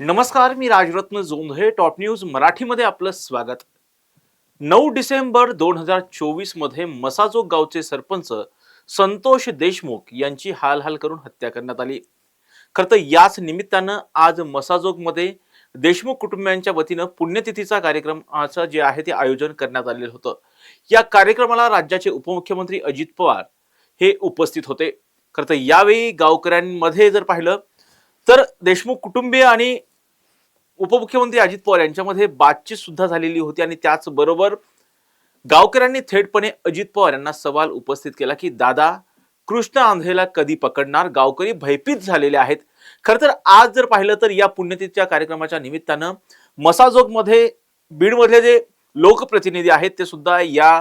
नमस्कार, मी Rajratna Jondhale. Top news मराठीमध्ये आपलं स्वागत. 9 डिसेंबर 2024 मध्ये मसाजोग गावचे सरपंच संतोष देशमुख यांची हाल करून हत्या करण्यात आली. खरं तर याच निमित्तानं आज मसाजोग मध्ये देशमुख कुटुंबियांच्या वतीनं पुण्यतिथीचा कार्यक्रमाचं जे आहे ते आयोजन करण्यात आलेलं होतं. या कार्यक्रमाला राज्याचे उपमुख्यमंत्री अजित पवार हे उपस्थित होते. खरं तर यावेळी गावकऱ्यांमध्ये जर पाहिलं तर देशमुख कुटुंबीय आणि उपमुख्यमंत्री अजित पवार यांच्यामध्ये बातचीत सुद्धा झालेली होती आणि त्याचबरोबर गावकऱ्यांनी थेटपणे अजित पवार यांना सवाल उपस्थित केला की दादा, कृष्ण आंधळेला कधी पकडणार. गावकरी भयभीत झालेले आहेत. खरं तर आज जर पाहिलं तर या पुण्यतिथीच्या कार्यक्रमाच्या निमित्तानं मसाजोग मध्ये बीडमधले जे लोकप्रतिनिधी आहेत ते सुद्धा या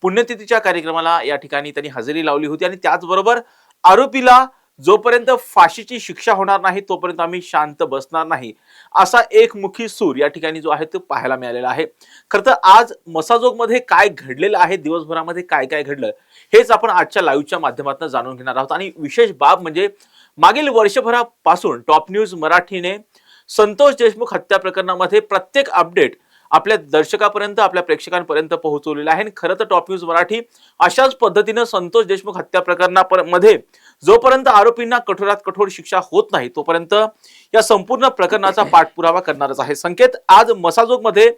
पुण्यतिथीच्या कार्यक्रमाला या ठिकाणी त्यांनी हजेरी लावली होती आणि त्याचबरोबर आरोपीला जोपर्यंत फाशीची शिक्षा होणार नाही तोपर्यंत आम्ही शांत बसणार नाही असा एकमुखी सूर या ठिकाणी जो आहे तो पाहायला मिळालेला आहे. खरं तर आज मसाजोग मध्ये काय घडलेलं आहे, दिवसभरामध्ये काय काय घडलं हेच आपण आजच्या लाईव्हच्या माध्यमातून जाणून घेणार आहोत. आणि विशेष बाब म्हणजे मागील वर्षभरापासून टॉप न्यूज मराठीने संतोष देशमुख हत्या प्रकरणामध्ये प्रत्येक अपडेट आपल्या दर्शकापर्यंत, आपल्या प्रेक्षकांपर्यंत पोहोचवलेला आहे. खरं तर टॉप न्यूज मराठी अशाच पद्धतीनं संतोष देशमुख हत्या प्रकरणामध्ये जोपर्यंत आरोपींना कठोरात कठोर शिक्षा होत नाही तोपर्यंत या संपूर्ण प्रकरणाचा पाठपुरावा करणारच आहे. संकेत, आज मसाजोग मध्ये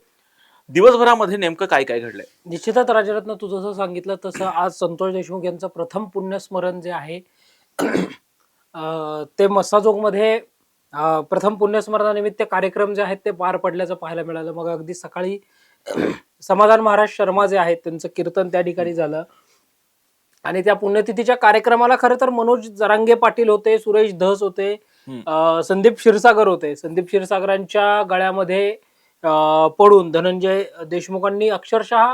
दिवसभरामध्ये नेमकं काय काय घडलंय? निश्चितच राजरत्न, तू जसं सांगितलं तसं आज संतोष देशमुख यांचं प्रथम पुण्यस्मरण जे आहे ते मसाजोगमध्ये प्रथम पुण्यस्मरणानिमित्त कार्यक्रम जे आहेत ते पार पडल्याचं पाहायला मिळालं. मग अगदी सकाळी समाधान महाराज शर्मा जे आहेत त्यांचं कीर्तन त्या ठिकाणी झालं आणि त्या पुण्यतिथीच्या कार्यक्रमाला खरं तर मनोज जरांगे पाटील होते, सुरेश धस होते, संदीप क्षीरसागर होते. संदीप क्षीरसागरांच्या गळ्यामध्ये पडून धनंजय देशमुखांनी अक्षरशः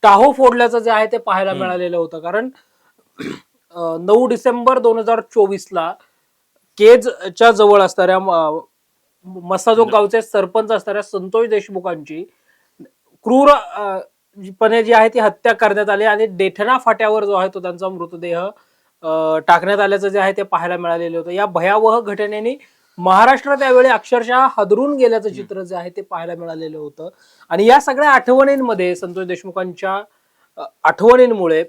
टाहो फोडल्याचं जे आहे ते पाहायला मिळालेलं होतं. कारण 9 डिसेंबर 2024ला केजच्या जवळ असणाऱ्या मसाजोग गावचे सरपंच असणाऱ्या संतोष देशमुखांची क्रूरपणे जी आहे ती हत्या करण्यात आली आणि डेठणा फाट्यावर जो आहे तो त्यांचा मृतदेह टाकण्यात आल्याचं जे आहे ते पाहायला मिळालेलं होतं. या भयावह घटनेने महाराष्ट्र त्यावेळी अक्षरशः हादरून गेल्याचं चित्र जे आहे ते पाहायला मिळालेलं होतं. आणि या सगळ्या आठवणींमध्ये संतोष देशमुखांच्या आठवणींमुळे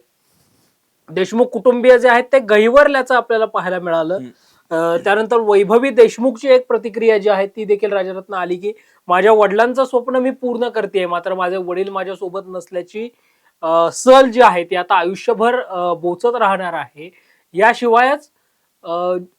देशमुख कुटुंबीय जे आहेत ते गहिवरल्याचं आपल्याला पाहायला मिळालं. त्यानंतर वैभवी देशमुखची एक प्रतिक्रिया जी आहे ती देखील राजरत्न आली की माझ्या वडिलांचं स्वप्न मी पूर्ण करते, मात्र माझे वडील माझ्या सोबत नसल्याची सल जी आहे ती आता आयुष्यभर बोचत राहणार आहे. याशिवायच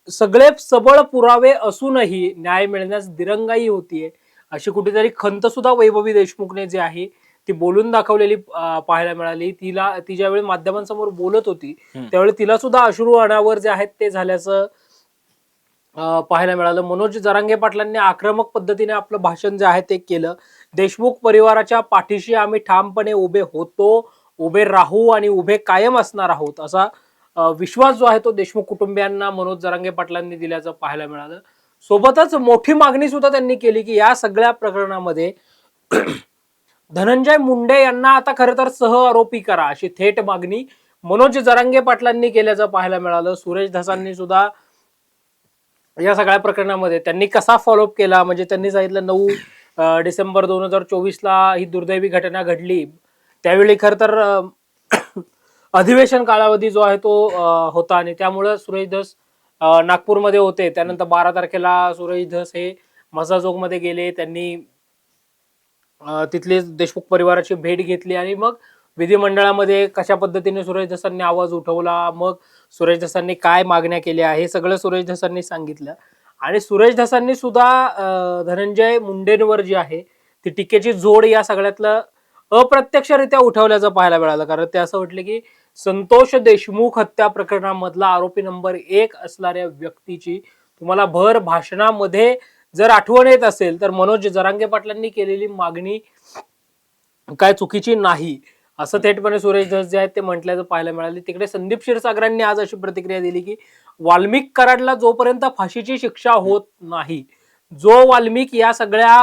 सगळे सबळ पुरावे असूनही न्याय मिळण्यास दिरंगाई होतीये अशी कुठेतरी खंत सुद्धा वैभवी देशमुखने जी आहे ती बोलून दाखवलेली पाहायला मिळाली. ती ज्यावेळी माध्यमांसमोर बोलत होती त्यावेळी तिला सुद्धा अश्रू अनावर जे आहेत ते झाल्याचं पाहायला मिळालं. मनोज जरांगे पाटलांनी आक्रमक पद्धतीने आपलं भाषण जे आहे ते केलं. देशमुख परिवाराच्या पाठीशी आम्ही ठामपणे उभे होतो, उभे राहू आणि उभे कायम असणार आहोत असा विश्वास जो आहे तो देशमुख कुटुंबियांना मनोज जरांगे पाटलांनी दिल्याचं पाहायला मिळालं. सोबतच मोठी मागणी सुद्धा त्यांनी केली की या सगळ्या प्रकरणामध्ये धनंजय मुंडे यांना आता खरं तर सह आरोपी करा अशी थेट मागणी मनोज जरांगे पाटलांनी केल्याचं पाहायला मिळालं. सुरेश धसांनी सुद्धा या सगळ्या प्रकरणामध्ये त्यांनी कसा फॉलोअप केला म्हणजे त्यांनी सांगितलं 9 डिसेंबर 2024ला ही दुर्दैवी घटना घडली. त्यावेळी खर तर अधिवेशन कालावधी जो आहे तो होता आणि त्यामुळे सुरेश धस नागपूरमध्ये होते. त्यानंतर 12 तारखेला सुरेश धस हे मसाजोगमध्ये गेले. त्यांनी तिथली देशमुख परिवाराची भेट घेतली आणि मग विधिमंडळामध्ये कशा पद्धतीने सुरेश धसांनी आवाज उठवला, मग सुरेश धसांनी काय मागण्या केल्या हे सगळं सुरेश धसांनी सांगितलं. आणि सुरेश धसांनी सुद्धा धनंजय मुंडेंवर जी आहे ती टीकेची जोड या सगळ्यातलं अप्रत्यक्षरित्या उठवल्याचं पाहायला मिळालं. कारण ते असं म्हटले की संतोष देशमुख हत्या प्रकरणामधला आरोपी नंबर 1 असणाऱ्या व्यक्तीची तुम्हाला भर भाषणामध्ये जर आठवण येत असेल तर मनोज जरांगे पाटलांनी केलेली मागणी काय चुकीची नाही असं थेटपणे सुरेश धस जे आहेत ते म्हटल्याचं पाहायला मिळाले. तिकडे संदीप क्षीरसागरांनी आज अशी प्रतिक्रिया दिली की वाल्मिक कराडला जोपर्यंत फाशीची शिक्षा होत नाही, जो वाल्मिक या सगळ्या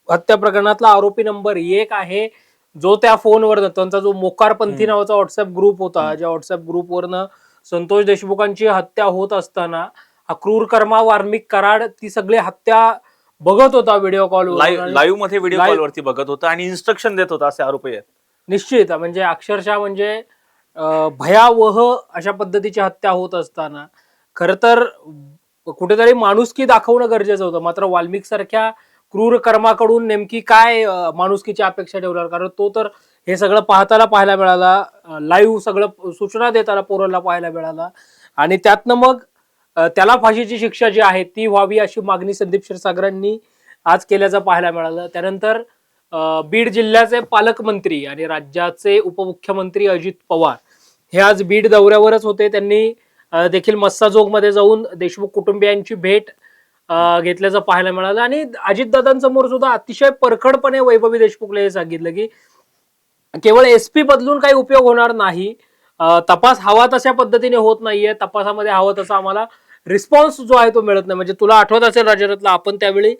हत्या प्रकरणातला आरोपी नंबर 1 आहे, जो त्या फोनवर त्यांचा जो मोकारपंथी नावाचा व्हॉट्सअप ग्रुप होता, ज्या व्हॉट्सअप ग्रुपवरनं संतोष देशमुखांची हत्या होत असताना हा क्रूर कर्मा वाल्मिक कराड ती सगळी हत्या बघत होता व्हिडिओ कॉल, लाईव्ह मध्ये व्हिडिओ कॉलवरती बघत होता आणि इन्स्ट्रक्शन देत होता असे आरोपी आहेत. निश्चित म्हणजे अक्षरशः म्हणजे भयावह अशा पद्धतीची हत्या होत असताना खर तर कुठेतरी माणुसकी दाखवणं गरजेचं होतं. मात्र वाल्मिक सारख्या क्रूर कर्माकडून नेमकी काय माणुसकीची अपेक्षा ठेवणार, कारण तो तर हे सगळं पाहायला मिळाला, लाईव्ह सगळं सूचना देताना पोराला पाहायला मिळाला आणि त्यातनं मग त्याला फाशीची शिक्षा जी आहे ती व्हावी अशी मागणी संदीप क्षीरसागरांनी आज केल्याचं पाहायला मिळालं. त्यानंतर बीड जिल्ह्याचे पालकमंत्री आणि राज्याचे उपमुख्यमंत्री अजित पवार हे आज बीड दौऱ्यावरच होते. त्यांनी देखील मस्साजोगमध्ये जाऊन देशमुख कुटुंबियांची भेट घेतल्याचं पाहायला मिळालं आणि अजितदादांसमोर सुद्धा अतिशय परखडपणे वैभवी देशमुखला हे सांगितलं की केवळ एसपी बदलून काही उपयोग होणार नाही, तपास हवा तशा पद्धतीने होत नाहीये, तपासामध्ये हवं तसा आम्हाला रिस्पॉन्स जो आहे तो मिळत नाही. म्हणजे तुला आठवत असेल राजरत्न, आपण त्यावेळी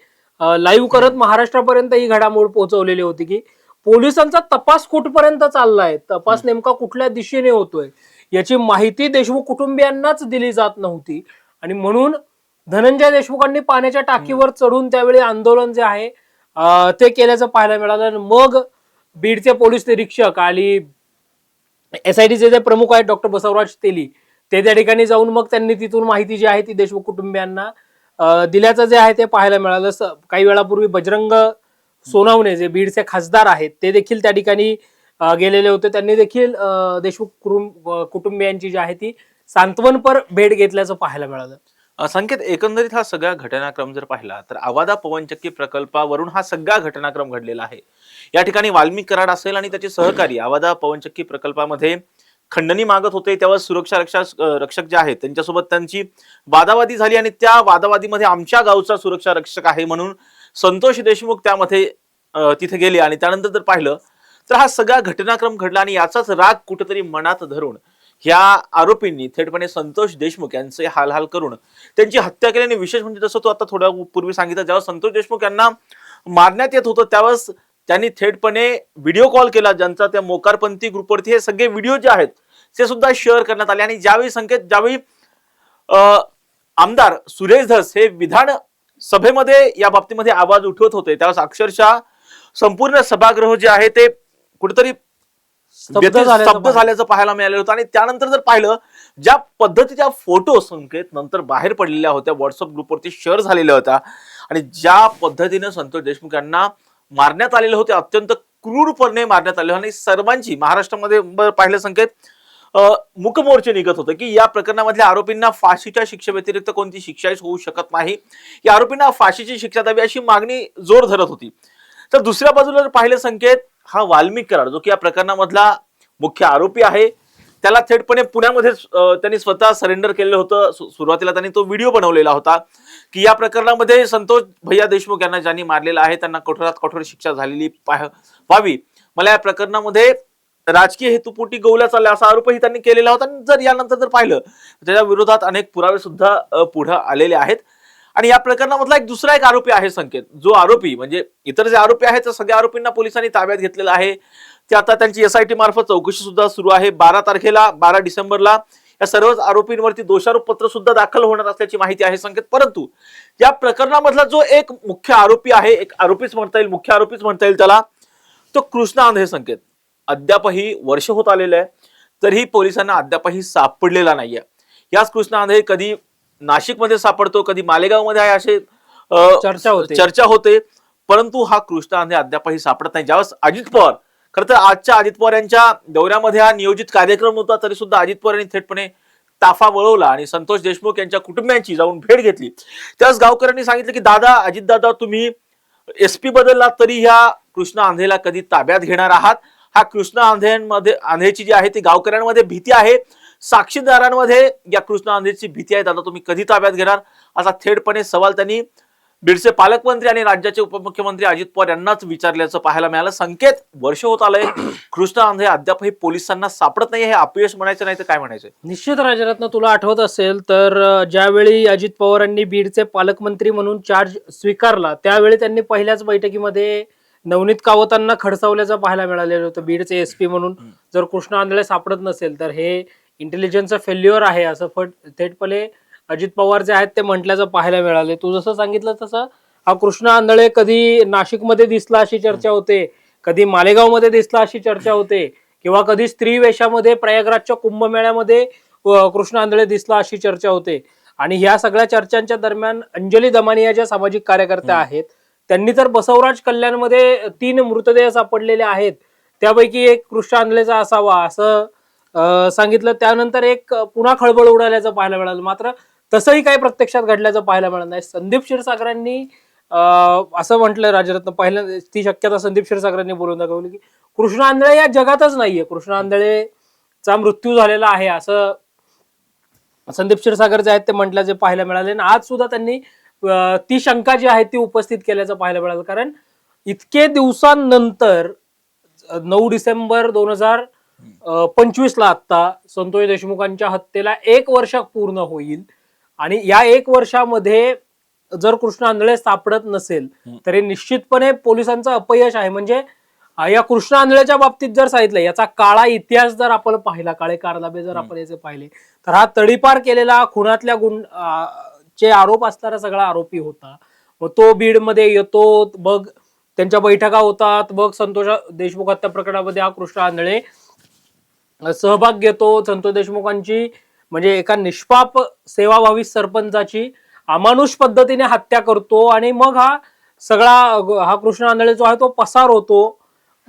लाईव्ह करत महाराष्ट्रापर्यंत ही घडामोड पोहोचवलेली होती की पोलिसांचा तपास कुठपर्यंत चाललाय, तपास नेमका कुठल्या दिशेने होतोय याची माहिती देशमुख कुटुंबियांनाच दिली जात नव्हती आणि म्हणून धनंजय देशमुखांनी पाण्याच्या टाकीवर चढून त्यावेळी आंदोलन जे आहे ते केल्याचं पाहायला मिळालं. मग बीडचे पोलीस निरीक्षक आणि एसआयटीचे जे प्रमुख आहेत डॉक्टर बसवराज तेली ते त्या ठिकाणी जाऊन मग त्यांनी तिथून माहिती जी आहे ती देशमुख कुटुंबियांना दिल्याचं जे आहे ते पाहायला मिळालं. काही वेळापूर्वी बजरंग सोनवणे जे बीडचे खासदार आहेत ते देखील त्या ठिकाणी गेलेले होते. त्यांनी देखील देशमुख कुटुंबियांची जी आहे ती सांत्वनपर भेट घेतल्याचं पाहायला मिळालं. संकेत, एकंदरीत हा सगळा घटनाक्रम जर पाहिला तर आवादा पवनचक्की प्रकल्पावरून हा सगळा घटनाक्रम घडलेला आहे. या ठिकाणी वाल्मिक कराड असेल आणि त्याचे सहकारी आवादा पवनचक्की प्रकल्पामध्ये खंडणी मागत होते, तेव्हा सुरक्षा रक्षक जे आहेत त्यांच्यासोबत त्यांची वादावादी झाली आणि त्या वादावादीमध्ये आमच्या गावचा सुरक्षा रक्षक आहे म्हणून संतोष देशमुख त्यामध्ये तिथे गेले आणि त्यानंतर जर पाहिलं तर हा सगळा घटनाक्रम घडला आणि याचाच राग कुठेतरी मनात धरून ह्या आरोपींनी थेटपणे संतोष देशमुख यांचे हालहाल करून त्यांची हत्या केल्याने, विशेष म्हणजे जसं तो आता थोड्या पूर्वी सांगितलं, जेव्हा संतोष देशमुख यांना मारण्यात येत होतं त्यावेळेस त्यांनी थेटपणे व्हिडिओ कॉल केला, ज्यांचा त्या मोकारपंथी ग्रुपवरती हे सगळे व्हिडिओ जे आहेत ते सुद्धा शेअर करण्यात आले. आणि ज्यावेळी आमदार सुरेश धस हे विधान सभेमध्ये या बाबतीमध्ये आवाज उठवत होते त्यावेळेस अक्षरशः संपूर्ण सभागृह जे आहे ते कुठेतरी स्तब्ध झाल्याचं पाहायला मिळालं होतं. आणि त्यानंतर जर पाहिलं ज्या पद्धतीच्या फोटो संकेत नंतर बाहेर पडलेल्या होत्या, व्हॉट्सअप ग्रुपवरती शेअर झालेल्या होत्या आणि ज्या पद्धतीने संतोष देशमुख यांना मारण्यात आलेले होते, अत्यंत क्रूरपणे मारण्यात आले आणि सर्वांची महाराष्ट्रामध्ये पाहिलं संकेत मुकमोर्चे निघत होते की या प्रकरणामधल्या आरोपींना फाशीच्या शिक्षे व्यतिरिक्त कोणती शिक्षाच होऊ शकत नाही, या आरोपींना फाशीची शिक्षा द्यावी अशी मागणी जोर धरत होती. तर दुसऱ्या बाजूला जर पाहिलं संकेत, हा वाल्मिक कराड जो की या प्रकरणामधला मुख्य आरोपी आहे त्याला थेटपणे पुण्यामध्ये त्यांनी स्वतः सरेंडर केलेलं होतं. सुरुवातीला त्यांनी तो व्हिडिओ बनवलेला होता की या प्रकरणामध्ये संतोष भैया देशमुख यांना ज्यांनी मारलेलं आहे त्यांना कठोरात कठोर शिक्षा झालेली व्हावी. मला या प्रकरणामध्ये राजकीय हेतुपोटी गोवल्या चालल्या असा आरोपही त्यांनी केलेला होता. आणि जर यानंतर जर पाहिलं त्याच्या विरोधात अनेक पुरावे सुद्धा पुढे आलेले आहेत. आणि या प्रकरणामधला दुसरा एक आरोपी आहे संकेत, जो आरोपी म्हणजे इतर जे आरोपी आहेत त्या सगळ्या आरोपींना पोलिसांनी ताब्यात घेतलेलं आहे. ते आता त्यांची एसआयटी मार्फत चौकशी सुद्धा सुरू आहे. 12 डिसेंबरला या सर्वच आरोपींवरती दोषारोप पत्र सुद्धा दाखल होणार असल्याची माहिती आहे संकेत. परंतु या प्रकरणामधला जो एक मुख्य आरोपी आहे, एक आरोपीच म्हणता येईल, मुख्य आरोपीच म्हणता येईल त्याला, तो कृष्णा आंधळे संकेत अद्यापही वर्ष होत आलेलं आहे तरीही पोलिसांना अद्यापही सापडलेला नाहीये. याच कृष्णा आंधळे कधी नाशिकमध्ये सापडतो, कधी मालेगावमध्ये आहे असे चर्चा होते, परंतु हा कृष्णा आंधळे अद्यापही सापडत नाही. ज्यावेळेस अजित पवार, खरं तर आजच्या अजित पवार यांच्या दौऱ्यामध्ये हा नियोजित कार्यक्रम होता तरी सुद्धा अजित पवार यांनी थेटपणे ताफा वळवला आणि संतोष देशमुख यांच्या कुटुंबियांची जाऊन भेट घेतली. त्याच गावकऱ्यांनी सांगितलं की दादा, अजितदादा, तुम्ही एसपी बदलला तरी ह्या कृष्णा आंधळेला कधी ताब्यात घेणार आहात? हा कृष्णा आंधळेची जी आहे ती गावकऱ्यांमध्ये भीती आहे, साक्षीदारांमध्ये या कृष्णा आंधळेची भीती आहे. दादा तुम्ही कधी ताब्यात घेणार असा थेटपणे सवाल त्यांनी बीडचे पालकमंत्री आणि राज्याचे उपमुख्यमंत्री अजित पवार यांनाच विचारल्याचं पाहायला मिळालं. संकेत, वर्ष होत आलंय, कृष्णा आंधळे अद्यापही पोलिसांना सापडत नाही. हे अपयश म्हणायचं नाही तर काय म्हणायचं? निश्चित राजरत्न, तुला आठवत असेल तर ज्यावेळी अजित पवारांनी बीडचे पालकमंत्री म्हणून चार्ज स्वीकारला त्यावेळी त्यांनी पहिल्याच बैठकीमध्ये नवनीत कावतांना खडसावल्याचं पाहायला मिळालेलं होतं बीडचे एसपी म्हणून. जर कृष्णा आंधळे सापडत नसेल तर हे इंटेलिजन्सचं फेल्युअर आहे असं थेटपणे अजित पवार जे आहेत ते म्हटल्याचं पाहायला मिळाले. तू जसं सांगितलं तसं हा कृष्ण आंधळे कधी नाशिकमध्ये दिसला अशी चर्चा होते, कधी मालेगावमध्ये दिसला अशी चर्चा होते, किंवा कधी स्त्री वेशामध्ये प्रयागराजच्या कुंभमेळ्यामध्ये कृष्ण आंधळे दिसला अशी चर्चा होते. आणि ह्या सगळ्या चर्चांच्या दरम्यान अंजली दमानिया ज्या सामाजिक कार्यकर्त्या आहेत, त्यांनी तर बसवराज कल्याणमध्ये 3 मृतदेह सापडलेले आहेत, त्यापैकी एक कृष्ण आंधळेचा असावा असं सांगितलं. त्यानंतर एक पुन्हा खळबळ उडाल्याचं पाहायला मिळालं. मात्र तसंही काही प्रत्यक्षात घडल्याचं पाहायला मिळालं नाही. संदीप क्षीरसागरांनी असं म्हटलं, राजरत्न पहिल्यांदा ती शक्यता संदीप क्षीरसागरांनी बोलून दाखवली की कृष्ण आंधळे या जगातच नाहीये, कृष्ण आंधळेचा मृत्यू झालेला आहे असं संदीप क्षीरसागर जे आहेत ते म्हटल्याचे पाहायला मिळाले. आणि आज सुद्धा त्यांनी ती शंका जी आहे ती उपस्थित केल्याचं पाहायला मिळालं. कारण इतके दिवसांनंतर 9 डिसेंबर 2025 ला आता संतोष देशमुखांच्या हत्येला 1 वर्ष पूर्ण होईल. आणि या 1 वर्षामध्ये जर कृष्ण आंधळे सापडत नसेल तर हे निश्चितपणे पोलिसांचं अपयश आहे. म्हणजे या कृष्ण आंधळेच्या बाबतीत जर सांगितलं, याचा काळा इतिहास जर आपण पाहिला, काळे कारनामे जर आपण याचे पाहिले, तर हा तडीपार केलेला खुनातल्या चे आरोप असणारा सगळा आरोपी होता. मग तो बीडमध्ये येतो, बघ त्यांच्या बैठका होतात, बघ संतोष देशमुख हत्या प्रकरणामध्ये हा कृष्ण आंधळे सहभाग घेतो. संतोष देशमुखांची म्हणजे एका निष्पाप सेवाभावी सरपंचाची अमानुष पद्धतीने हत्या करतो. आणि मग हा कृष्ण आंधळे जो आहे तो पसार होतो.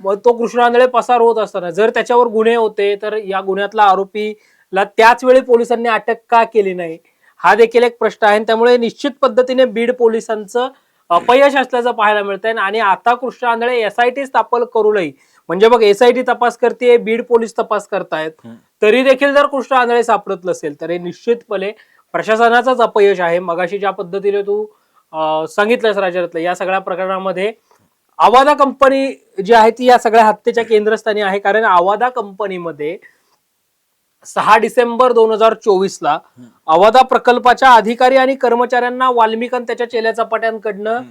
मग तो कृष्ण आंधळे पसार होत असताना जर त्याच्यावर गुन्हे होते तर या गुन्ह्यातला आरोपीला त्याच वेळी पोलिसांनी अटक का केली नाही, हा देखील एक प्रश्न आहे. त्यामुळे निश्चित पद्धतीने बीड पोलिसांचं अपयश असल्याचं पाहायला मिळतंय. आणि आता कृष्ण आंधळे SIT स्थापन करूनही, म्हणजे बघ SIT तपास करते, बीड पोलीस तपास करतायत, तरी देखील जर कृष्ण आंधळे सापडत नसेल तर हे निश्चितपणे प्रशासनाचंच अपयश आहे. मगाशी ज्या पद्धतीने तू सांगितलंस राजरत्न, या सगळ्या प्रकरणामध्ये आवादा कंपनी जी आहे ती या सगळ्या हत्येच्या केंद्रस्थानी आहे. कारण आवादा कंपनीमध्ये 6 डिसेंबर 2024 ला आवादा प्रकल्पाच्या अधिकारी आणि कर्मचाऱ्यांना वाल्मिक आणि त्याच्या चेल्या चपाट्यांकडनं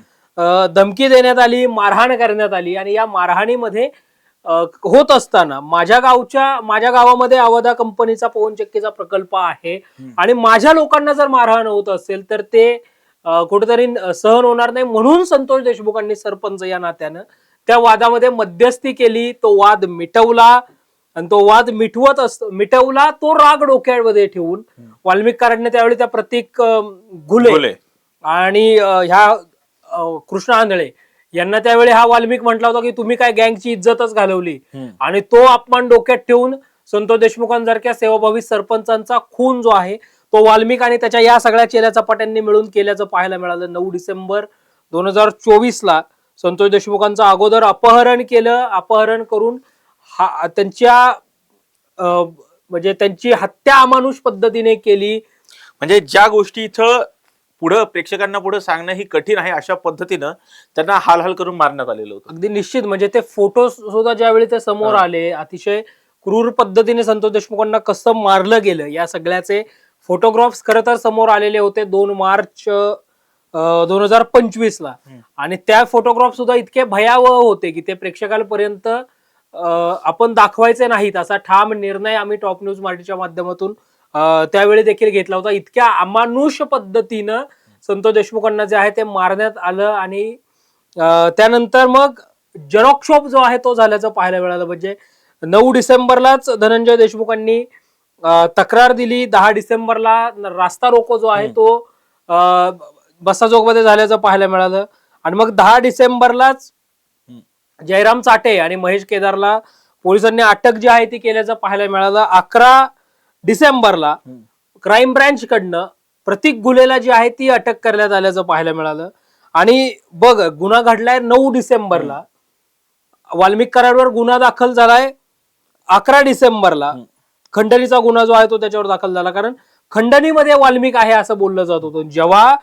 धमकी देण्यात आली, मारहाण करण्यात आली. आणि या मारहाणीमध्ये होत असताना माझ्या गावामध्ये आवादा कंपनीचा पवनचक्कीचा प्रकल्प आहे आणि माझ्या लोकांना जर मारहाण होत असेल तर ते कुठेतरी सहन होणार नाही, म्हणून संतोष देशमुखांनी सरपंच या नात्यानं त्या वादामध्ये मध्यस्थी केली, तो वाद मिटवला. आणि तो वाद मिटवला, तो राग डोक्यामध्ये ठेवून वाल्मिकांनी त्यावेळी त्या प्रतीक घुले आणि ह्या कृष्ण आंधळे यांना त्यावेळी हा वाल्मिक म्हटला होता की तुम्ही काय गँगची इज्जतच घालवली. आणि तो अपमान डोक्यात ठेवून संतोष देशमुखांसारख्या सेवाभावी सरपंचांचा खून जो आहे तो वाल्मिक आणि त्याच्या या सगळ्या चेल्या चपाट्यांनी मिळून केल्याचं पाहायला मिळालं. 9 डिसेंबर 2024 ला संतोष देशमुखांचं अगोदर अपहरण केलं, अपहरण करून त्यांच्या म्हणजे त्यांची हत्या अमानुष पद्धतीने केली. म्हणजे ज्या गोष्टी इथं पुढं प्रेक्षकांना पुढे सांगणं ही कठीण आहे, अशा पद्धतीनं त्यांना हाल करून मारण्यात आलेलं होतं. अगदी निश्चित. म्हणजे ते फोटो सुद्धा ज्यावेळी ते समोर आले, अतिशय क्रूर पद्धतीने संतोष देशमुखांना कसं मारलं गेलं या सगळ्याचे फोटोग्राफ्स खरं तर समोर आलेले होते 2 मार्च 2025 ला. आणि त्या फोटोग्राफ सुद्धा इतके भयावह होते की ते प्रेक्षकांपर्यंत आपण दाखवायचे नाहीत, असा ठाम निर्णय आम्ही टॉप न्यूज मराठीच्या माध्यमातून त्यावेळी देखील घेतला होता. इतक्या अमानुष पद्धतीनं संतोष देशमुखांना जे आहे ते मारण्यात आलं. आणि त्यानंतर मग जनक्षोभ जो आहे तो झाल्याचं पाहायला मिळालं. म्हणजे 9 डिसेंबरलाच धनंजय देशमुखांनी तक्रार दिली, 10 डिसेंबरला रास्ता रोको जो आहे तो बसाजोगमध्ये झाल्याचं पाहायला मिळालं. आणि मग 10 डिसेंबरलाच जयराम चाटे आणि महेश केदारला पोलिसांनी अटक जी आहे ती केल्याचं पाहायला मिळालं. 11 डिसेंबरला क्राईम ब्रँच कडनं प्रतीक घुलेला जी आहे ती अटक करण्यात आल्याचं पाहायला मिळालं. आणि बघ गुन्हा घडलाय 9 डिसेंबरला, वाल्मिक कराडवर गुन्हा दाखल झालाय 11 डिसेंबरला. खंडणीचा गुन्हा जो आहे तो त्याच्यावर दाखल झाला, कारण खंडणीमध्ये वाल्मिक आहे असं बोललं जात होतं. जेव्हा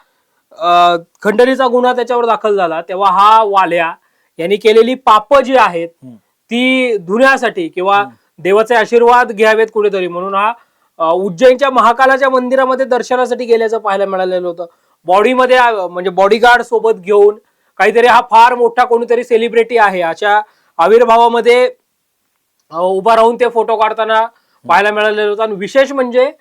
खंडणीचा गुन्हा त्याच्यावर दाखल झाला तेव्हा हा वाल्या यांनी केलेली पाप जी आहेत ती धुण्यासाठी किंवा देवाचे आशीर्वाद घ्यावेत कुठेतरी म्हणून हा उज्जैनच्या महाकालाच्या मंदिरामध्ये दर्शनासाठी गेल्याचं पाहायला मिळालेलं होतं. बॉडीमध्ये म्हणजे बॉडीगार्ड सोबत घेऊन काहीतरी हा फार मोठा कोणीतरी सेलिब्रिटी आहे अशा आविर्भावामध्ये उभा राहून ते फोटो काढताना पाहायला मिळालेलं होतं. आणि विशेष म्हणजे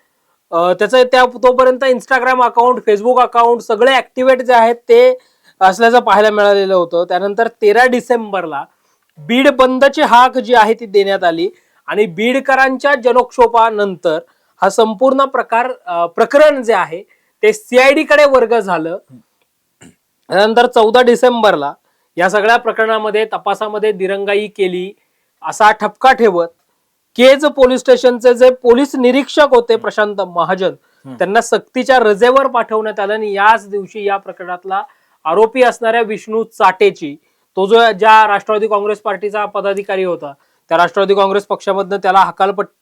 त्याचं तोपर्यंत इंस्टाग्राम अकाउंट, फेसबुक अकाउंट सगळे ऍक्टिव्हेट जे आहेत ते असल्याचं पाहायला मिळालेलं होतं. त्यानंतर 13 डिसेंबरला बीड बंदची हाक जी आहे ती देण्यात आली आणि बीडकरांच्या जनक्षोभानंतर हा संपूर्ण प्रकरण जे आहे ते सीआयडी कडे वर्ग झालं. त्यानंतर 14 डिसेंबरला या सगळ्या प्रकरणामध्ये तपासामध्ये दिरंगाई केली असा ठपका ठेवत केज पोलीस स्टेशनचे जे पोलीस निरीक्षक होते प्रशांत महाजन त्यांना सक्तीच्या रजेवर पाठवण्यात आलं आणि याच दिवशी या प्रकरणातला आरोपी असणाऱ्या विष्णू चाटेची तो जो ज्या राष्ट्रवादी काँग्रेस पार्टीचा पदाधिकारी होता त्या राष्ट्रवादी काँग्रेस पक्षामधनं त्याला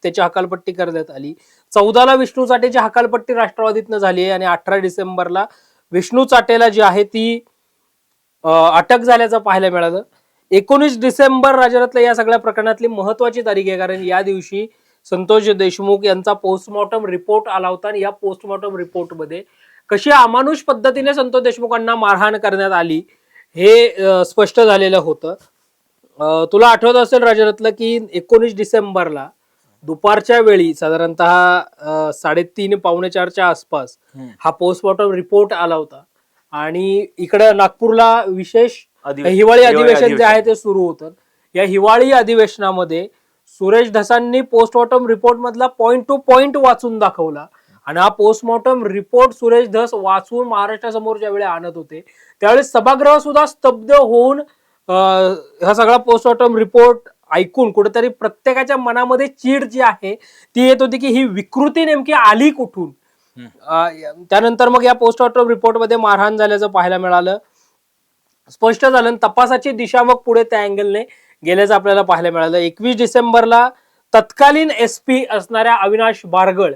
त्याची हकालपट्टी करण्यात आली. 14ला विष्णू चाटेची हकालपट्टी राष्ट्रवादीतनं झाली आहे आणि 18 डिसेंबरला विष्णू चाटेला जी आहे ती अटक झाल्याचं पाहायला मिळालं. 19 डिसेंबर राज्यातल्या या सगळ्या प्रकरणातली महत्वाची तारीख आहे कारण या दिवशी संतोष देशमुख यांचा पोस्टमॉर्टम रिपोर्ट आला होता आणि या पोस्टमॉर्टम रिपोर्टमध्ये कशी अमानुष पद्धतीने संतोष देशमुखांना मारहाण करण्यात आली हे स्पष्ट झालेलं होतं. तुला आठवत असेल राज्यातलं की 19 डिसेंबरला दुपारच्या वेळी साधारणतः 3:30 पावणे 4च्या आसपास हा पोस्टमॉर्टम रिपोर्ट आला होता आणि इकडे नागपूरला विशेष हिवाळी अधिवेशन जे आहे ते सुरू होतं. या हिवाळी अधिवेशनामध्ये सुरेश धसांनी पोस्टमॉर्टम रिपोर्ट मधला पॉइंट टू पॉइंट वाचून दाखवला आणि हा पोस्टमॉर्टम रिपोर्ट सुरेश धस वाचून महाराष्ट्रासमोर ज्यावेळी आणत होते त्यावेळी सभागृह सुद्धा स्तब्ध होऊन हा सगळा पोस्टमॉर्टम रिपोर्ट ऐकून कुठेतरी प्रत्येकाच्या मनामध्ये चीड जी आहे ती येत होती की ही विकृती नेमकी आली कुठून. त्यानंतर मग या पोस्टमॉर्टम रिपोर्टमध्ये मारहाण झाल्याचं पाहायला मिळालं. स्पष्ट झालं तपासाची दिशा मग पुढे त्या अँगलने गेल्याचं आपल्याला पाहायला मिळालं. 21 डिसेंबरला तत्कालीन SP असणाऱ्या अविनाश बारगळ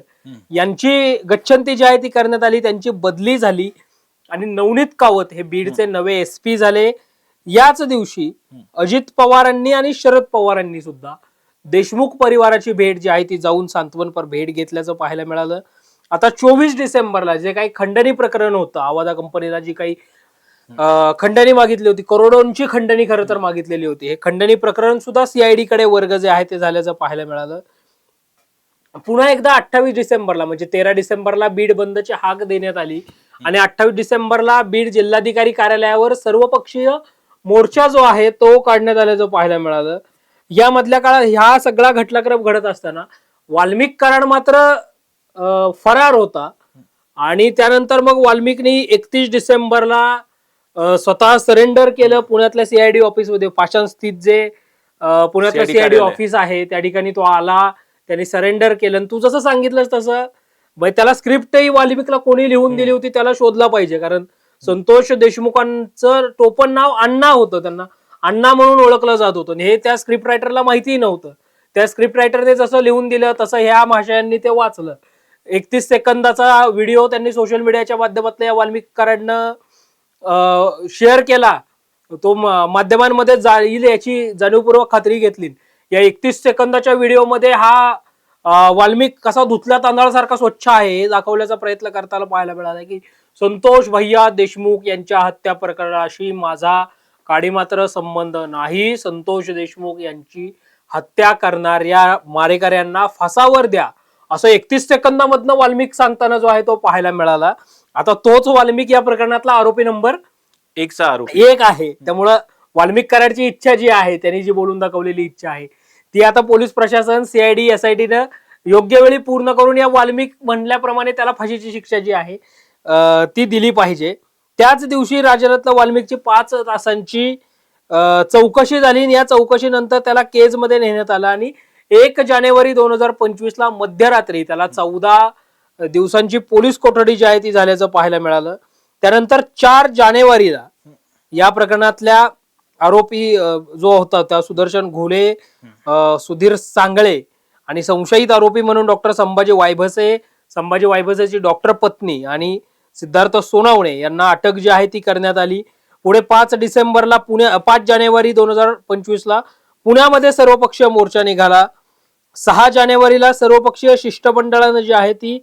यांची गच्छंती जी आहे ती करण्यात आली, त्यांची बदली झाली आणि नवनीत कावत हे बीडचे नवे SP झाले. याच दिवशी अजित पवारांनी आणि शरद पवारांनी सुद्धा देशमुख परिवाराची भेट जी आहे ती जाऊन सांत्वनपर भेट घेतल्याचं पाहायला मिळालं. आता 24 डिसेंबरला जे काही खंडणी प्रकरण होतं, आवाजा कंपनीला जी काही खंडणी मागितली होती, करोडोंची खंडणी खरं तर मागितलेली होती, हे खंडणी प्रकरण सुद्धा सीआयडी कडे वर्ग जे आहे ते झाल्याचं पाहायला मिळालं. पुन्हा एकदा 28 डिसेंबरला म्हणजे 13 डिसेंबरला बीड बंदची हाक देण्यात आली आणि 28 डिसेंबरला बीड जिल्हाधिकारी कार्यालयावर सर्वपक्षीय मोर्चा जो आहे तो काढण्यात आल्याचं पाहायला मिळालं. या मधल्या काळात ह्या सगळा घटनाक्रम घडत असताना वाल्मिक कराड मात्र फरार होता आणि त्यानंतर मग वाल्मिकनी 31 डिसेंबरला स्वतः सरेंडर केलं पुण्यातल्या सीआयडी ऑफिसमध्ये. पाषाण स्थित जे पुण्यातलं सीआयडी ऑफिस आहे त्या ठिकाणी तो आला, त्यांनी सरेंडर केलं. तू जसं सांगितलंस तसं त्याला स्क्रिप्टही वाल्मिकला कोणी लिहून दिली होती त्याला शोधला पाहिजे कारण संतोष देशमुखांचं टोपण नाव अण्णा होतं, त्यांना अण्णा म्हणून ओळखलं जात होतं. हे त्या स्क्रिप्ट रायटरला माहिती नव्हतं. त्या स्क्रिप्ट रायटरने जसं लिहून दिलं तसं ह्या महाशयांनी ते वाचलं. 31 सेकंदाचा व्हिडिओ त्यांनी सोशल मीडियाच्या माध्यमातून या वाल्मिक कराडनं शेअर केला. तो माध्यमांमध्ये जाईल याची जाणीवपूर्वक खात्री घेतली. या 31 सेकंदाच्या व्हिडिओमध्ये हा वाल्मिक कसा धुतल्या तांदळासारखा स्वच्छ आहे हे दाखवण्याचा प्रयत्न करताना पाहायला मिळाला की संतोष भैया देशमुख यांच्या हत्या प्रकरणाशी माझा काडी मात्र संबंध नाही, संतोष देशमुख यांची हत्या करणाऱ्या मारेकऱ्यांना फासावर द्या असं 31 सेकंदामधनं वाल्मिक सांगताना जो आहे तो पाहायला मिळाला. आता तोच वाल्मिक या प्रकरणातला आरोपी नंबर 1 आहे. त्यामुळं वाल्मिक कराडची इच्छा जी आहे, त्यांनी जी बोलून दाखवलेली इच्छा आहे ती आता पोलीस प्रशासन सीआयडी SITनं योग्य वेळी पूर्ण करून या वाल्मिक म्हणल्याप्रमाणे त्याला फाशीची शिक्षा जी आहे ती दिली पाहिजे. त्याच दिवशी राज्यातल्या वाल्मिकची 5 तासांची चौकशी झाली. या चौकशीनंतर त्याला केजमध्ये नेण्यात आलं आणि 1 जानेवारी 2025 मध्यरात्री त्याला 14 दिवसांची पोलीस कोठडी जी आहे ती झाल्याचं पाहायला मिळालं. त्यानंतर 4 जानेवारीला या प्रकरणातल्या आरोपी जो होता त्या सुदर्शन घोले, सुधीर सांगळे आणि संशयित आरोपी म्हणून डॉक्टर संभाजी वायभसेची डॉक्टर पत्नी आणि सिद्धार्थ सोनावणे यांना अटक जी आहे ती करण्यात आली. पुढे 5 जानेवारी 2025 पुण्यामध्ये सर्वपक्षीय मोर्चा निघाला. 6 जानेवारीला सर्वपक्षीय शिष्टमंडळानं जी आहे ती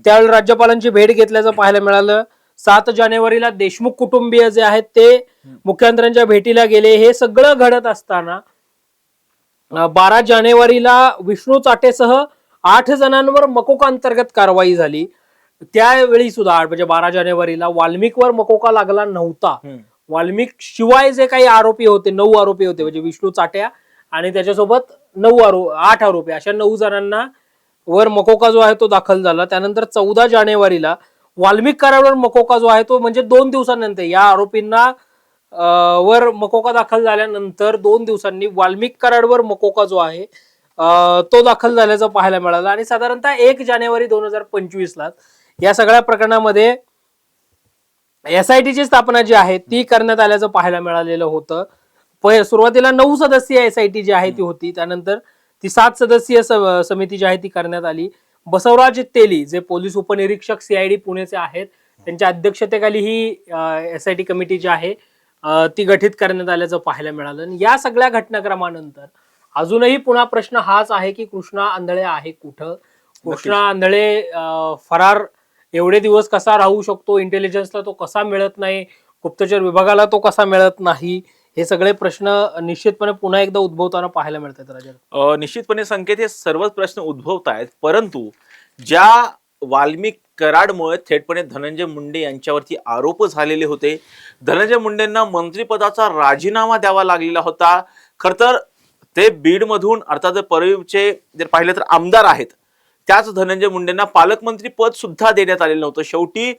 त्यावेळी राज्यपालांची भेट घेतल्याचं पाहायला मिळालं. 7 जानेवारीला देशमुख कुटुंबीय जे आहेत ते मुख्यमंत्र्यांच्या भेटीला गेले. हे सगळं घडत असताना 12 जानेवारीला विष्णू चाटेसह 8 जणांवर मकोका अंतर्गत कारवाई झाली. त्यावेळी सुद्धा म्हणजे 12 जानेवारीला वाल्मिकवर मकोका लागला नव्हता, वाल्मिक शिवाय जे काही आरोपी होते, 9 आरोपी होते, म्हणजे विष्णू चाट्या आणि त्याच्यासोबत 8 आरोपी, अशा 9 जणांना वर मकोका जो आहे तो दाखल झाला. त्यानंतर 14 जानेवारीला वाल्मिक कराडवर मकोका जो आहे तो म्हणजे 2 दिवसानंतर या आरोपींना वर मकोका दाखल झाल्यानंतर 2 दिवसांनी वाल्मिक कराडवर मकोका जो आहे तो दाखल झाल्याचं पाहायला मिळालं. आणि साधारणतः 1 जानेवारी 2025ला या सगळ्या प्रकरणामध्ये SITची स्थापना जी आहे ती करण्यात आल्याचं पाहायला मिळालेलं होतं. सुरुवातीला 9 सदस्यीय SIT जी आहे ती होती, त्यानंतर ती 7 सदस्यीय समिती जी आहे ती करण्यात आली. बसवराज तेली जे पोलीस उपनिरीक्षक CID पुणेचे आहेत, त्यांच्या अध्यक्षतेखाली ही SIT कमिटी जी आहे ती गठीत करण्यात आल्याचं पाहायला मिळालं. या सगळ्या घटनाक्रमानंतर अजूनही पुन्हा प्रश्न हाच आहे की कृष्णा आंधळे आहे कुठं? कृष्णा आंधळे फरार एवढे दिवस कसा राहू शकतो? इंटेलिजन्सला तो कसा मिळत नाही? गुप्तचर विभागाला तो कसा मिळत नाही? हे सगळे प्रश्न निश्चितपणे पुन्हा एकदा उद्भवताना पाहायला मिळतात राजा. निश्चितपणे संकेत हे सर्वच प्रश्न उद्भवत आहेत, परंतु ज्या वाल्मिक कराडमुळे थेटपणे धनंजय मुंडे यांच्यावरती आरोप झालेले होते, धनंजय मुंडेंना मंत्रिपदाचा राजीनामा द्यावा लागलेला होता. खर तर ते बीडमधून अर्थात परळीचे जर पाहिलं तर आमदार आहेत, त्याच धनंजय मुंडेंना पालकमंत्री पद सुद्धा देण्यात आलेलं नव्हतं. शेवटी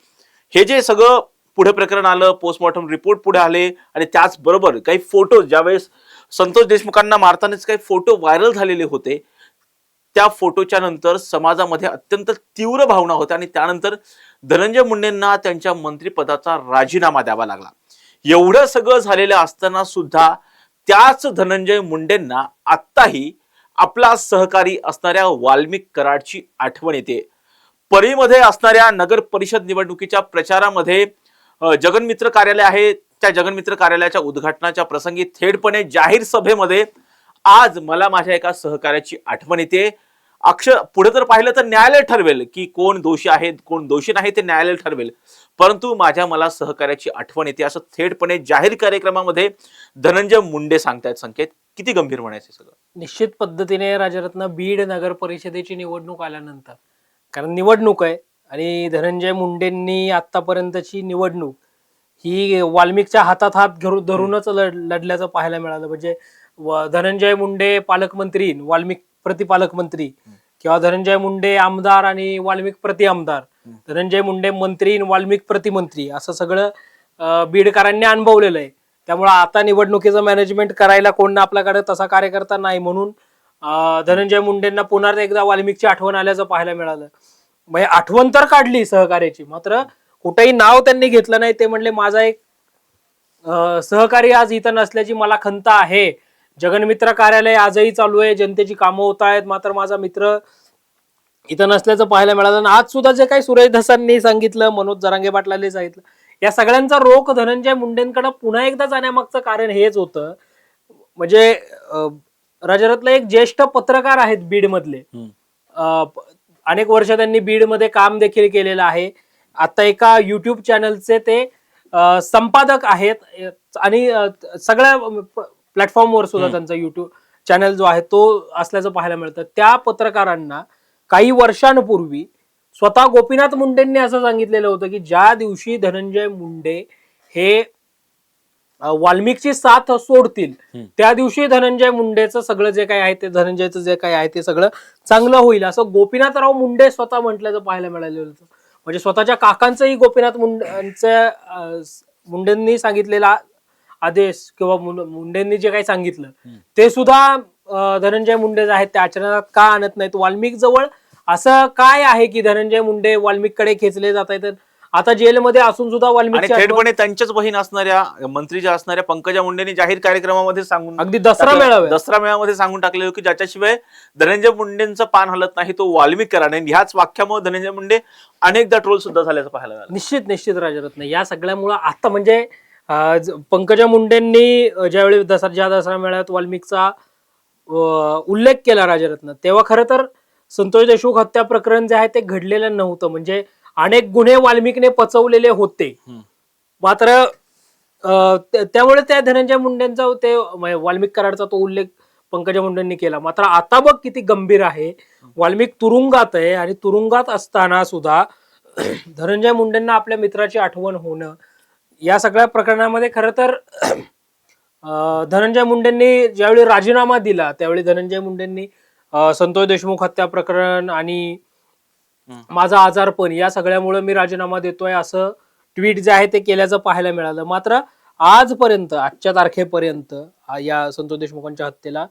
हे जे सगळं पुढे प्रकरण आलं, पोस्टमॉर्टम रिपोर्ट पुढे आले आणि त्याचबरोबर काही फोटो ज्यावेळेस संतोष देशमुखांना मारतानाच काही फोटो व्हायरल झालेले होते, त्या फोटोच्या नंतर समाजामध्ये अत्यंत तीव्र भावना होत्या आणि त्यानंतर धनंजय मुंडेंना त्यांच्या मंत्रिपदाचा राजीनामा द्यावा लागला. एवढं सगळं झालेलं असताना सुद्धा त्याच धनंजय मुंडेंना आत्ताही आपला सहकारी असणाऱ्या वाल्मिक कराडची आठवण येते. परळीमध्ये असणाऱ्या नगर परिषद निवडणुकीच्या प्रचारामध्ये जगनमित्र कार्यालय आहे, त्या जगनमित्र कार्यालयाच्या उद्घाटनाच्या प्रसंगी थेटपणे जाहीर सभेमध्ये आज मला माझ्या एका सहकार्याची आठवण येते. पुढे तर पाहिलं तर न्यायालय ठरवेल की कोण दोषी आहे कोण दोषी नाही, ते न्यायालय ठरवेल, परंतु मला सहकार्याची आठवण येते असं थेटपणे जाहीर कार्यक्रमामध्ये धनंजय मुंडे सांगतायत. संकेत किती गंभीर म्हणायचं सगळं. निश्चित पद्धतीने राजरत्न बीड नगर परिषदेची निवडणूक आल्यानंतर, कारण निवडणूक आहे आणि धनंजय मुंडेंनी आतापर्यंतची निवडणूक ही वाल्मिकच्या हातात हात धरूनच लढल्याचं पाहायला मिळालं. म्हणजे धनंजय मुंडे पालकमंत्री, वाल्मिक प्रतिपालकमंत्री, किंवा धनंजय मुंडे आमदार आणि वाल्मिक प्रति आमदार, धनंजय मुंडे मंत्री, वाल्मिक प्रतिमंत्री, असं सगळं बीडकरांनी अनुभवलेलं आहे. त्यामुळे आता निवडणुकीचं मॅनेजमेंट करायला कोण आपल्याकडे तसा कार्यकर्ता नाही, म्हणून धनंजय मुंडेंना पुन्हा एकदा वाल्मिकची आठवण आल्याचं पाहायला मिळालं. म्हणजे आठवण तर काढली सहकार्याची, मात्र कुठेही नाव त्यांनी घेतलं नाही. ते म्हणले माझा एक सहकारी आज इथं नसल्याची मला खंत आहे. जगनमित्र कार्यालय आजही चालू आहे, जनतेची कामं होत आहेत, मात्र माझा मित्र इथं नसल्याचं पाहायला मिळालं. आणि आज सुद्धा जे काही सुरेश धसांनी सांगितलं, मनोज जरांगे पाटलांनी सांगितलं, या सगळ्यांचा रोख धनंजय मुंडेंकडे पुन्हा एकदा जाण्यामागचं कारण हेच होतं. म्हणजे राजरत्न एक ज्येष्ठ पत्रकार आहेत बीड मधले, अनेक वर्ष त्यांनी बीडमध्ये काम देखील केलेलं आहे. आता एका युट्यूब चॅनलचे ते संपादक आहेत आणि सगळ्या प्लॅटफॉर्मवर सुद्धा त्यांचा युट्यूब चॅनल जो आहे तो असल्याचं पाहायला मिळतं. त्या पत्रकारांना काही वर्षांपूर्वी स्वतः गोपीनाथ मुंडेंनी असं सांगितलेलं होतं की ज्या दिवशी धनंजय मुंडे हे वाल्मिकची साथ सोडतील त्या दिवशी धनंजय मुंडेचं सगळं जे काही आहे ते, धनंजयचं जे काही आहे ते सगळं चांगलं होईल, असं गोपीनाथराव मुंडे स्वतः म्हटल्याचं पाहायला मिळालेलं होतं. म्हणजे स्वतःच्या काकांचंही गोपीनाथ मुंडेंनी सांगितलेला आदेश किंवा मुंडेंनी जे काही सांगितलं ते सुद्धा धनंजय मुंडे जे आहेत ते आचरणात का आणत नाहीत? वाल्मिक जवळ असं काय आहे की धनंजय मुंडे वाल्मिककडे खेचले जात आहेत? आता जेलमध्ये असून सुद्धा वाल्मिक थेटपणे त्यांच्याच बहीण असणाऱ्या मंत्री ज्या असणाऱ्या पंकजा मुंडेंनी जाहीर कार्यक्रमामध्ये सांगून, अगदी दसरा मेळाव्यामध्ये सांगून टाकलेलं की ज्याच्याशिवाय धनंजय मुंडेंचं पान हलत नाही तो वाल्मिक कराड. ह्याच वाक्यामुळे धनंजय मुंडे अनेकदा ट्रोल सुद्धा झाल्याचं पाहायला मिळालं. निश्चित राजरत्न, या सगळ्यामुळे आता म्हणजे पंकजा मुंडेंनी ज्यावेळी दसरा मेळाव्यात वाल्मिकचा उल्लेख केला राजरत्न, तेव्हा खरं तर संतोष देशमुख हत्या प्रकरण जे आहे ते घडलेलं नव्हतं. म्हणजे अनेक गुन्हे वाल्मिकने पचवलेले होते, मात्र त्यामुळे त्या धनंजय मुंडेंचा ते वाल्मिक कराडचा तो उल्लेख पंकजा मुंडेंनी केला. मात्र आता बघ किती गंभीर आहे. वाल्मिक तुरुंगात आहे आणि तुरुंगात असताना सुद्धा धनंजय मुंडेंना आपल्या मित्राची आठवण होणं या सगळ्या प्रकरणामध्ये खरं तर धनंजय मुंडेंनी ज्यावेळी राजीनामा दिला त्यावेळी धनंजय मुंडेंनी संतोष देशमुख हत्या प्रकरण आणि माझा आजारपण या सगळ्यामुळे मी राजीनामा देतोय असं ट्विट जे आहे ते केल्याचं पाहायला मिळालं. मात्र आजपर्यंत आजच्या तारखेपर्यंत या संतोष देशमुखांच्या हत्येला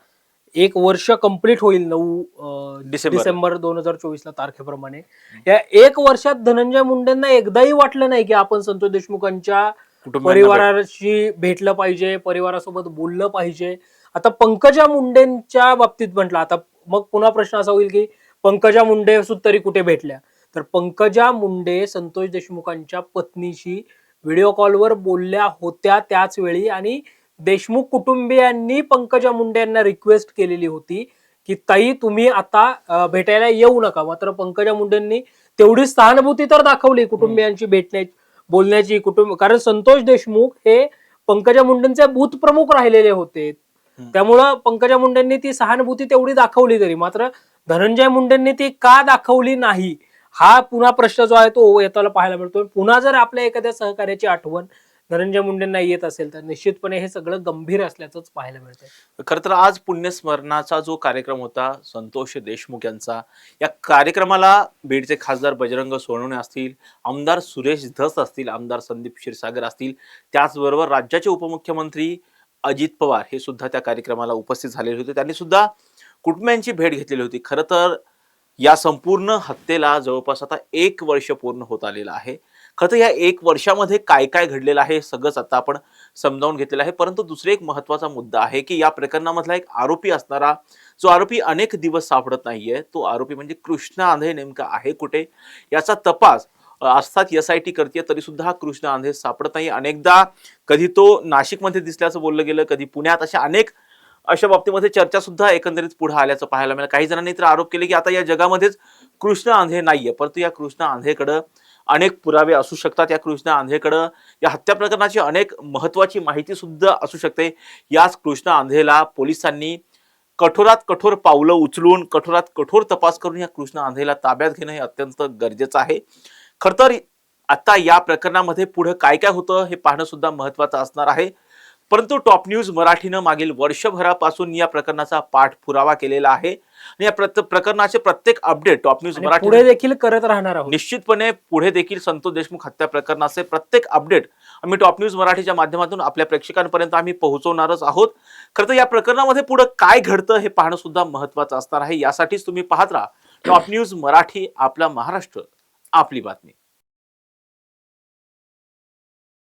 1 वर्ष कंप्लीट होईल 9 डिसेंबर 2024 ला तारखेप्रमाणे. या 1 वर्षात धनंजय मुंडेंना एकदाही वाटलं नाही की आपण संतोष देशमुखांच्या परिवाराशी भेटलं पाहिजे, परिवारासोबत बोललं पाहिजे. आता पंकजा मुंडेंच्या बाबतीत म्हटलं, आता मग पुन्हा प्रश्न असा होईल की पंकजा मुंडे तरी कुठे भेटल्या? तर पंकजा मुंडे संतोष देशमुखांच्या पत्नीशी व्हिडिओ कॉलवर बोलल्या होत्या त्याच वेळी आणि देशमुख कुटुंबियांनी पंकजा मुंडे यांना रिक्वेस्ट केलेली होती की ताई तुम्ही आता भेटायला येऊ नका. मात्र पंकजा मुंडेंनी तेवढी सहानुभूती तर दाखवली कुटुंबियांशी भेटण्याची, बोलण्याची. कारण संतोष देशमुख हे पंकजा मुंडेंचे बूथ प्रमुख राहिलेले होते, त्यामुळं पंकजा मुंडेंनी ती सहानुभूती तेवढी दाखवली तरी मात्र धनंजय मुंडेंनी ती का दाखवली नाही हा पुन्हा प्रश्न जो आहे तो येताना पाहायला मिळतो. पुन्हा जर आपल्या एखाद्या सहकार्याची आठवण धनंजय मुंडेंना येत असेल तर निश्चितपणे हे सगळं गंभीर असल्याचंच पाहायला मिळतंय. खरं तर आज पुण्यस्मरणाचा जो कार्यक्रम होता संतोष देशमुख यांचा, या कार्यक्रमाला बीडचे खासदार बजरंग सोनवणे असतील, आमदार सुरेश धस असतील, आमदार संदीप क्षीरसागर असतील, त्याचबरोबर राज्याचे उपमुख्यमंत्री अजित पवार हे सुद्धा त्या कार्यक्रमाला उपस्थित झालेले होते. त्यांनी सुद्धा कुटुंबियांची भेट घेतलेली होती. खरं तर या संपूर्ण हत्येला जवळपास आता 1 वर्ष पूर्ण होत आलेलं आहे. खरं तर या 1 वर्षामध्ये काय काय घडलेलं आहे सगळंच आता आपण समजावून घेतलेलं आहे. परंतु दुसरा एक महत्वाचा मुद्दा आहे की या प्रकरणामधला एक आरोपी असणारा जो आरोपी अनेक दिवस सापडत नाहीये, तो आरोपी म्हणजे कृष्ण आंधळे नेमका आहे कुठे याचा तपास अर्थात SIT करते, तरी सुद्धा हा कृष्ण आंधळे सापडत नाही. अनेकदा कधी तो नाशिकमध्ये दिसल्याचं बोललं गेलं, कधी पुण्यात, अशा बाबतीमध्ये चर्चा सुद्धा एकंदरीत पुढे आल्याचं पाहायला मिळालं. काही जणांनी तर आरोप केले की आता या जगामध्येच कृष्ण आंधळे नाहीये, परंतु या कृष्ण आंधळेकडं अनेक पुरावे असू शकतात. या कृष्ण आंधळेकडं या हत्या प्रकरणाची अनेक महत्वाची माहिती सुद्धा असू शकते. याच कृष्ण आंधळेला पोलिसांनी कठोरात कठोर पावलं उचलून कठोरात कठोर तपास करून या कृष्ण आंधळेला ताब्यात घेणं हे अत्यंत गरजेचं आहे. खरं तर आता या प्रकरणामध्ये पुढे काय काय होतं हे पाहणं सुद्धा महत्वाचं असणार आहे. परंतु टॉप न्यूज मराठीनं मागील वर्षभरापासून या प्रकरणाचा पाठपुरावा केलेला आहे आणि या प्रकरणाचे प्रत्येक अपडेट टॉप न्यूज मराठी पुढे देखील करत राहणार आहोत. निश्चितपणे पुढे देखील संतोष देशमुख हत्या प्रकरणाचे प्रत्येक अपडेट आम्ही टॉप न्यूज मराठीच्या माध्यमातून आपल्या प्रेक्षकांपर्यंत आम्ही पोहोचवणारच आहोत. खरं तर या प्रकरणामध्ये पुढे काय घडतं हे पाहणं सुद्धा महत्वाचं असणार आहे. यासाठीच तुम्ही पाहत राहा टॉप न्यूज मराठी, आपला महाराष्ट्र, आपली बातमी.